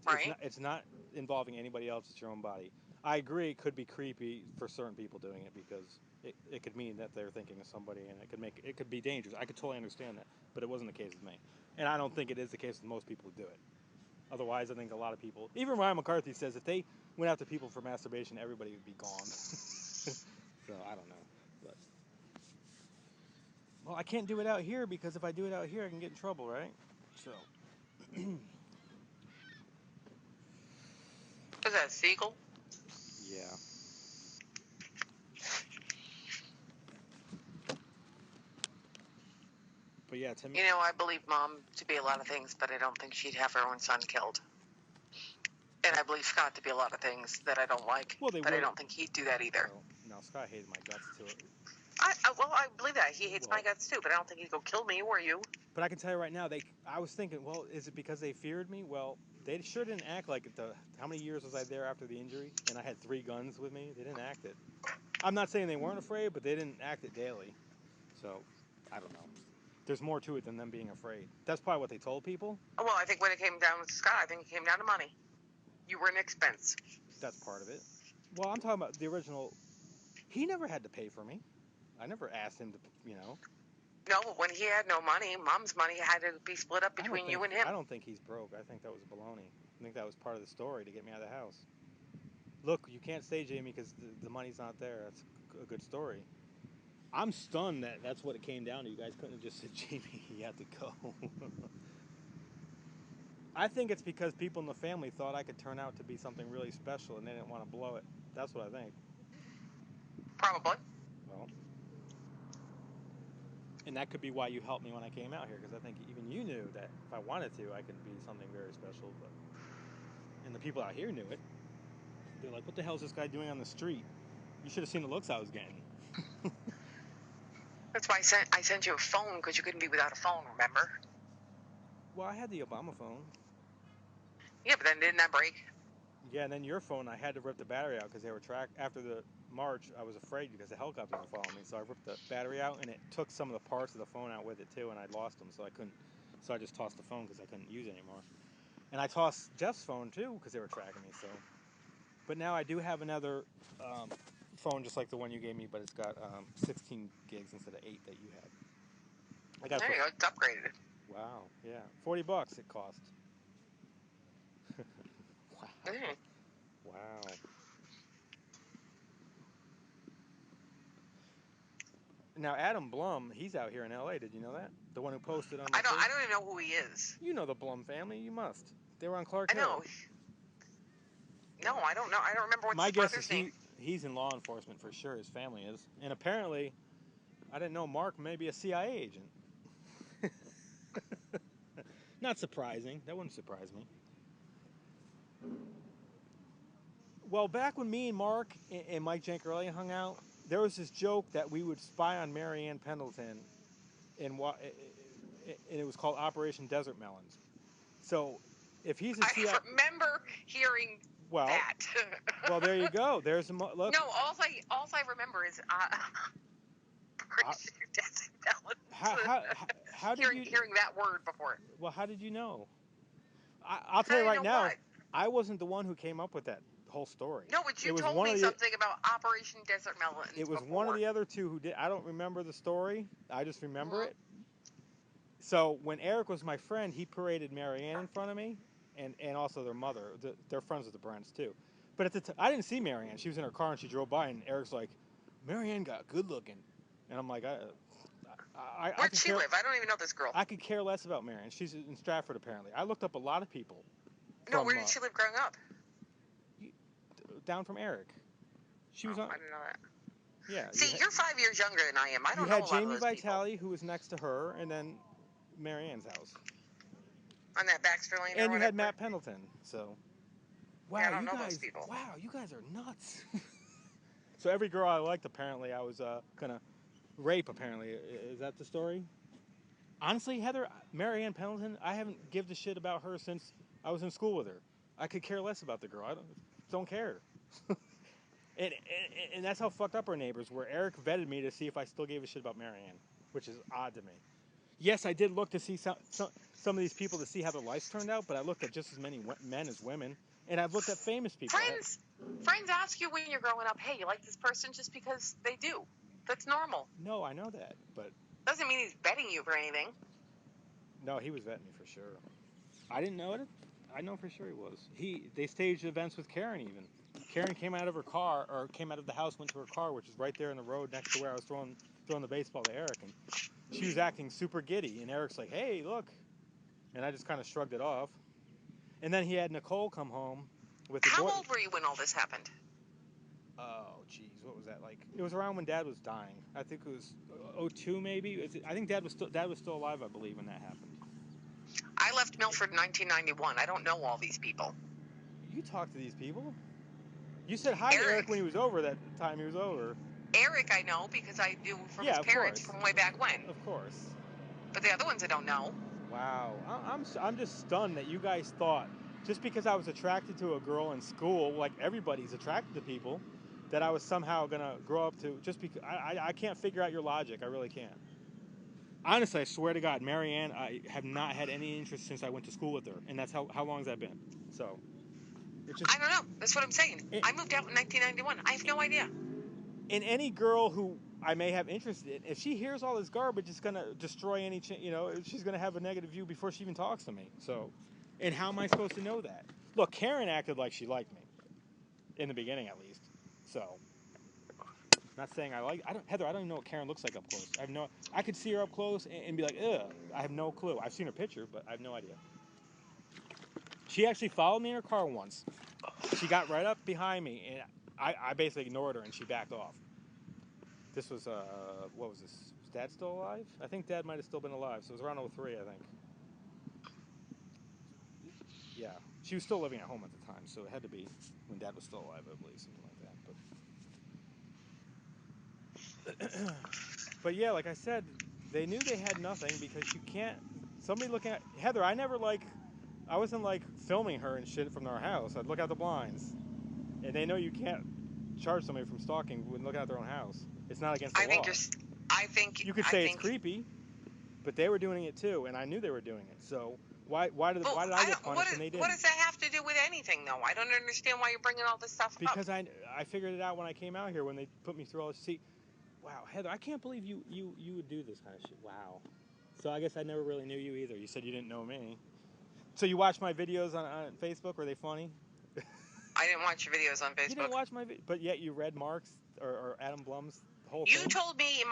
Right. It's not involving anybody else. It's your own body. I agree. It could be creepy for certain people doing it because it could mean that they're thinking of somebody, and it could be dangerous. I could totally understand that, but it wasn't the case with me, and I don't think it is the case with most people who do it. Otherwise, I think a lot of people, even Ryan McCarthy says, if they went after people for masturbation, everybody would be gone. So I don't know. But well, I can't do it out here because if I do it out here, I can get in trouble, right? So. Was that a seagull? Yeah. But yeah, to me. I believe Mom to be a lot of things, but I don't think she'd have her own son killed. And I believe Scott to be a lot of things that I don't like, but I don't think he'd do that either. No, Scott hated my guts too. I believe that. He hates my guts too, but I don't think he'd go kill me or you. But I can tell you right now, I was thinking, well, is it because they feared me? Well, they sure didn't act like it. How many years was I there after the injury? And I had 3 guns with me. They didn't act it. I'm not saying they weren't afraid, but they didn't act it daily. So, I don't know. There's more to it than them being afraid. That's probably what they told people. Well, I think when it came down with Scott, I think it came down to money. You were an expense. That's part of it. Well, I'm talking about the original. He never had to pay for me. I never asked him to, No, but when he had no money, Mom's money had to be split up between you and him. I don't think he's broke. I think that was baloney. I think that was part of the story to get me out of the house. look, you can't stay, Jamie, because the money's not there. That's a good story. I'm stunned that that's what it came down to. You guys couldn't have just said, Jamie, you have to go. I think it's because people in the family thought I could turn out to be something really special and they didn't want to blow it. That's what I think. Probably. Well, and that could be why you helped me when I came out here, because I think even you knew that if I wanted to, I could be something very special. But and the people out here knew it. They're like, "What the hell is this guy doing on the street?" You should have seen the looks I was getting. That's why I sent you a phone, because you couldn't be without a phone, remember? Well, I had the Obama phone. Yeah, but then didn't that break? Yeah, and then your phone, I had to rip the battery out because they were after the march. I was afraid because the helicopters were following me, so I ripped the battery out, and it took some of the parts of the phone out with it too, and I lost them, so I couldn't. So I just tossed the phone because I couldn't use it anymore. And I tossed Jeff's phone too because they were tracking me. So, but now I do have another phone just like the one you gave me, but it's got 16 gigs instead of 8 that you had. I got. There you go. It's upgraded. Wow. Yeah. $40 it cost. Wow. Mm. Wow. Now Adam Blum, he's out here in L.A. Did you know that? The one who posted on. I don't even know who he is. You know the Blum family. You must. They were on Clark Hill. I know. No, I don't know. I don't remember what's My his guess brother's is name. he's in law enforcement for sure. His family is, and apparently, I didn't know Mark may be a CIA agent. Not surprising. That wouldn't surprise me. Well, back when me and Mark and Mike Jancarelli hung out, there was this joke that we would spy on Marianne Pendleton, and it was called Operation Desert Melons. So, if he's a CIA, I remember hearing that. Well, there you go. There's a look. No, all I remember is how did hearing that word before. Well, how did you know? I'll tell you right now. What? I wasn't the one who came up with that whole story. No, but you told me something about Operation Desert Melons. It was one of the other two who did. I don't remember the story. I just remember it. So when Eric was my friend, he paraded Marianne in front of me, and also their mother. They're friends with the Brents too. But at the time, I didn't see Marianne. She was in her car and she drove by, and Eric's like, "Marianne got good looking," and I'm like, Where'd she live? I don't even know this girl. I could care less about Marianne. She's in Stratford apparently. I looked up a lot of people. No, where did she live growing up? Down from Eric. She was on. I didn't know that. Yeah. See, you're 5 years younger than I am. I don't know a lot of You those had Jamie Vitale, people. who was next to her, and then Marianne's house. On that Baxter Lane. And you had Matt Pendleton. So. Wow, yeah, I don't know those people. Wow, you guys are nuts. So every girl I liked, apparently, I was gonna rape. Apparently, is that the story? Honestly, Heather, Marianne Pendleton, I haven't given a shit about her since I was in school with her. I could care less about the girl. I don't care. and that's how fucked up our neighbors were. Eric vetted me to see if I still gave a shit about Marianne, which is odd to me. Yes, I did look to see some of these people to see how their lives turned out, but I looked at just as many men as women, and I've looked at famous people. Friends ask you when you're growing up, hey, you like this person just because they do. That's normal. No, I know that, but doesn't mean he's betting you for anything. No, he was vetting me for sure. I didn't know it. I know for sure he was. They staged events with Karen even. Karen came out of her car, or came out of the house, went to her car, which is right there in the road next to where I was throwing the baseball to Eric, and she was acting super giddy, and Eric's like, "Hey, look," and I just kind of shrugged it off. And then he had Nicole come home with the How old were you when all this happened? Oh, geez, what was that like? It was around when Dad was dying. I think it was 2002 maybe. I think Dad was still alive, I believe, when that happened. I left Milford in 1991. I don't know all these people. You talked to these people? You said hi to Eric when he was over that time he was over. Eric I know because I knew from his parents from way back when. Of course. But the other ones I don't know. Wow. I'm just stunned that you guys thought, just because I was attracted to a girl in school, like everybody's attracted to people, that I was somehow going to grow up to, just because, I can't figure out your logic. I really can't. Honestly, I swear to God, Marianne, I have not had any interest since I went to school with her. And that's how long has that been? So. I don't know. That's what I'm saying. I moved out in 1991. I have no idea. And any girl who I may have interest in, if she hears all this garbage, it's going to destroy any she's going to have a negative view before she even talks to me. So, and how am I supposed to know that? Look, Karen acted like she liked me. in the beginning at least. So, not saying Heather, I don't even know what Karen looks like up close. I could see her up close and be like, ugh. I have no clue. I've seen her picture, but I have no idea. She actually followed me in her car once. She got right up behind me, and I basically ignored her, and she backed off. This was, what was this? Was Dad still alive? I think Dad might have still been alive, so it was around 03, I think. Yeah. She was still living at home at the time, so it had to be when Dad was still alive, I believe, something like that. But yeah, like I said, they knew they had nothing because you can't. Somebody looking at Heather, I wasn't like filming her and shit from our house. I'd look out the blinds, and they know you can't charge somebody from stalking when looking at their own house. It's not against the law. I think You could say it's creepy, but they were doing it too, and I knew they were doing it. So why did I get punished and they didn't? What does that have to do with anything, though? I don't understand why you're bringing all this stuff up. Because I figured it out when I came out here when they put me through all this. See, wow, Heather, I can't believe you would do this kind of shit. Wow. So I guess I never really knew you either. You said you didn't know me. So you watch my videos on Facebook? Were they funny? I didn't watch your videos on Facebook. You didn't watch my but yet you read Mark's or Adam Blum's whole thing? You told me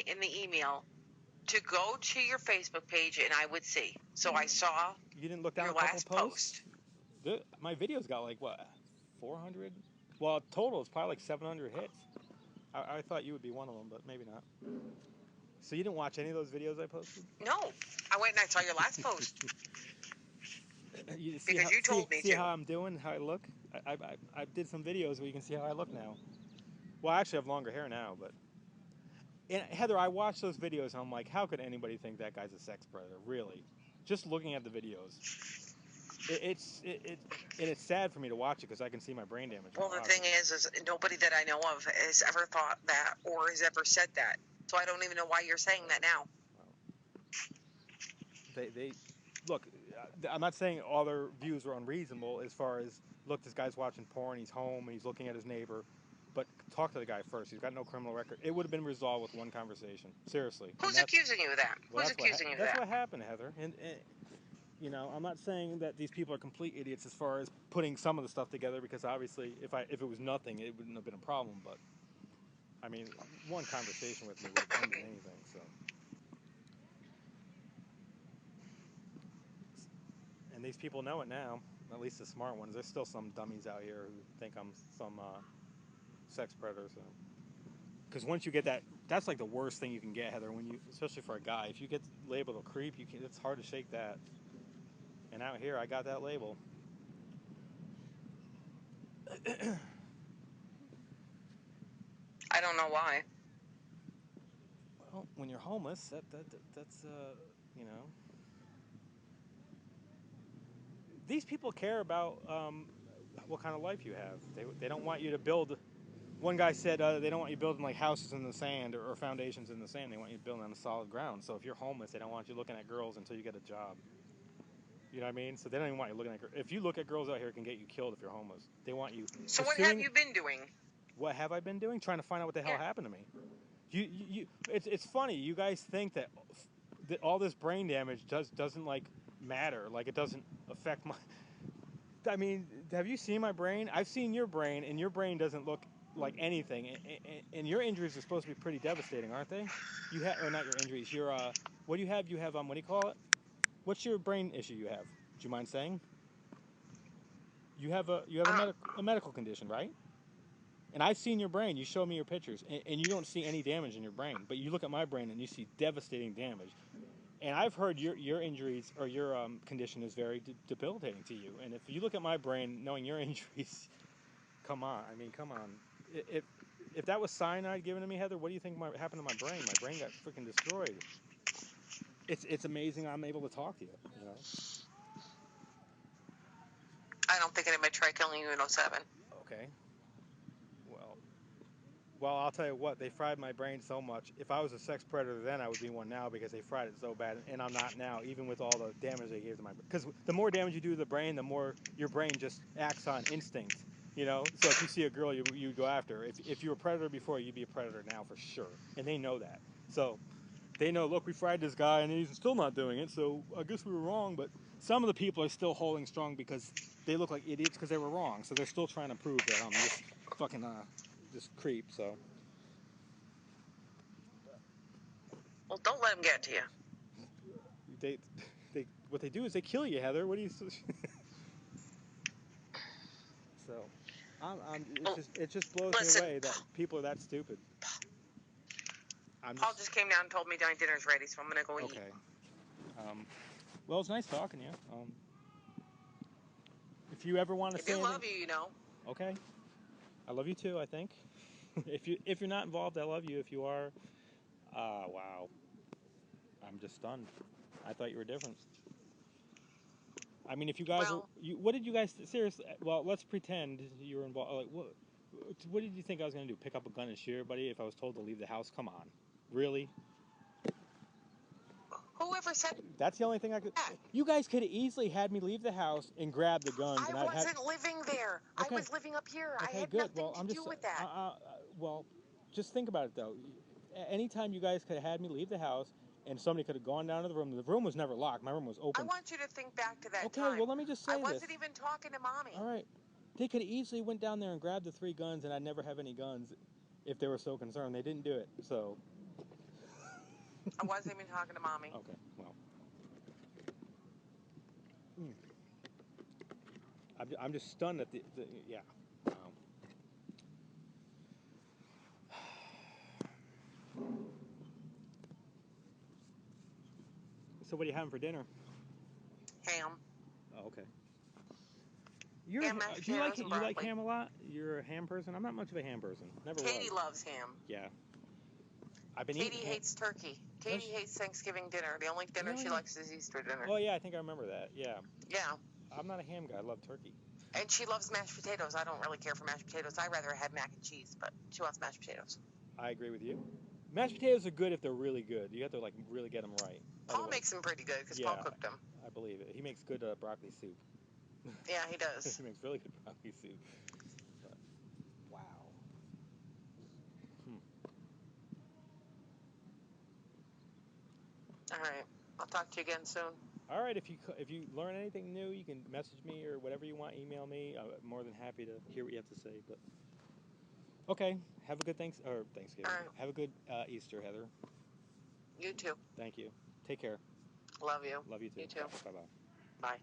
in the email to go to your Facebook page and I would see. So I saw you didn't look down your a couple last posts? My videos got like, what, 400? Well, total it's probably like 700 hits. I thought you would be one of them, but maybe not. So you didn't watch any of those videos I posted? No. I went and I saw your last post. You told me to. See how I'm doing, how I look? I did some videos where you can see how I look now. Well, I actually have longer hair now, but... And Heather, I watched those videos and I'm like, how could anybody think that guy's a sex predator? Really? Just looking at the videos. It's sad for me to watch it because I can see my brain damage. Well, the thing is nobody that I know of has ever thought that or has ever said that. So I don't even know why you're saying that now. They look, I'm not saying all their views are unreasonable as far as, look, this guy's watching porn, he's home, and he's looking at his neighbor. But talk to the guy first. He's got no criminal record. It would have been resolved with one conversation. Seriously. Who's accusing you of that? Who's accusing you of that? That's what happened, Heather. And you know, I'm not saying that these people are complete idiots as far as putting some of the stuff together, because obviously if it was nothing, it wouldn't have been a problem. But I mean, one conversation with me would have ended anything. So. And these people know it now, at least the smart ones. There's still some dummies out here who think I'm some sex predator. So, because once you get that, that's like the worst thing you can get, Heather. Especially for a guy, if you get labeled a creep, it's hard to shake that. And out here, I got that label. I don't know why. Well, when you're homeless, that's you know. These people care about what kind of life you have. They don't want you to build. One guy said they don't want you building like houses in the sand or foundations in the sand. They want you building on a solid ground. So if you're homeless, they don't want you looking at girls until you get a job. You know what I mean? So they don't even want you looking at girls. If you look at girls out here, it can get you killed if you're homeless. They want you. So what have you been doing? What have I been doing? Trying to find out what the hell happened to me. It's funny. You guys think that all this brain damage doesn't like matter. Like it doesn't affect my. I mean, have you seen my brain? I've seen your brain, and your brain doesn't look like anything. And your injuries are supposed to be pretty devastating, aren't they? Or not your injuries. Your what do you have? You have what do you call it? What's your brain issue you have? Do you mind saying? You have a medical condition, right? And I've seen your brain. You show me your pictures, and you don't see any damage in your brain. But you look at my brain, and you see devastating damage. And I've heard your injuries or your condition is very debilitating to you. And if you look at my brain, knowing your injuries, come on. I mean, come on. If that was cyanide given to me, Heather, what do you think happened to my brain? My brain got freaking destroyed. It's amazing I'm able to talk to you. You know. I don't think anybody tried killing you in 07. Okay. Well, I'll tell you what, they fried my brain so much. If I was a sex predator then, I would be one now because they fried it so bad, and I'm not now, even with all the damage they gave to my brain. Because the more damage you do to the brain, the more your brain just acts on instinct, you know? So if you see a girl, you go after her. If you were a predator before, you'd be a predator now for sure, and they know that. So they know, look, we fried this guy, and he's still not doing it, so I guess we were wrong, but some of the people are still holding strong because they look like idiots because they were wrong. So they're still trying to prove that I'm this fucking this creep. So Well, don't let them get to you. they what they do is they kill you, Heather. What do you? So it just blows Listen. me away that people are that stupid. Paul just came down and told me dinner's ready, so I'm gonna go eat. Okay. Well, it's nice talking to you. If you ever want to say I do anything, love you, you know. okay. I love you too, I think. if you're not involved, I love you. If you are, wow. I'm just stunned. I thought you were different. I mean, if you guys what did you guys seriously? Well, let's pretend you were involved. Like, what did you think I was going to do? Pick up a gun and shoot everybody if I was told to leave the house? Come on, really? Whoever said that's the only thing I could. You guys could have easily had me leave the house and grab the guns. I wasn't living there. Okay. I was living up here. Okay, I had good. nothing to do with that. Well, just think about it though. Anytime you guys could have had me leave the house. And somebody could have gone down to the room. The room was never locked. My room was open. I want you to think back to that time. Okay, well, let me just say this. I wasn't even talking to Mommy. All right. They could have easily went down there and grabbed the 3 guns, and I'd never have any guns if they were so concerned. They didn't do it, so. I wasn't even talking to Mommy. Okay, well. I'm just stunned at the yeah. So what are you having for dinner? Ham. Oh, okay. You like ham a lot? You're a ham person? I'm not much of a ham person. Never was. Katie loves ham. Yeah. Katie hates turkey. Katie hates Thanksgiving dinner. The only dinner she likes is Easter dinner. Oh yeah, I think I remember that. Yeah. Yeah. I'm not a ham guy. I love turkey. And she loves mashed potatoes. I don't really care for mashed potatoes. I'd rather have mac and cheese, but she wants mashed potatoes. I agree with you. Mashed potatoes are good if they're really good. You have to really get them right. Paul makes them pretty good because Paul cooked them. I believe it. He makes good broccoli soup. Yeah, he does. He makes really good broccoli soup. But, wow. All right. I'll talk to you again soon. All right. If you learn anything new, you can message me or whatever you want. Email me. I'm more than happy to hear what you have to say. But okay. Have a good Thanksgiving. All right. Have a good Easter, Heather. You too. Thank you. Take care. Love you. Love you too. You too. Bye-bye. Bye.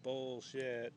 Bullshit.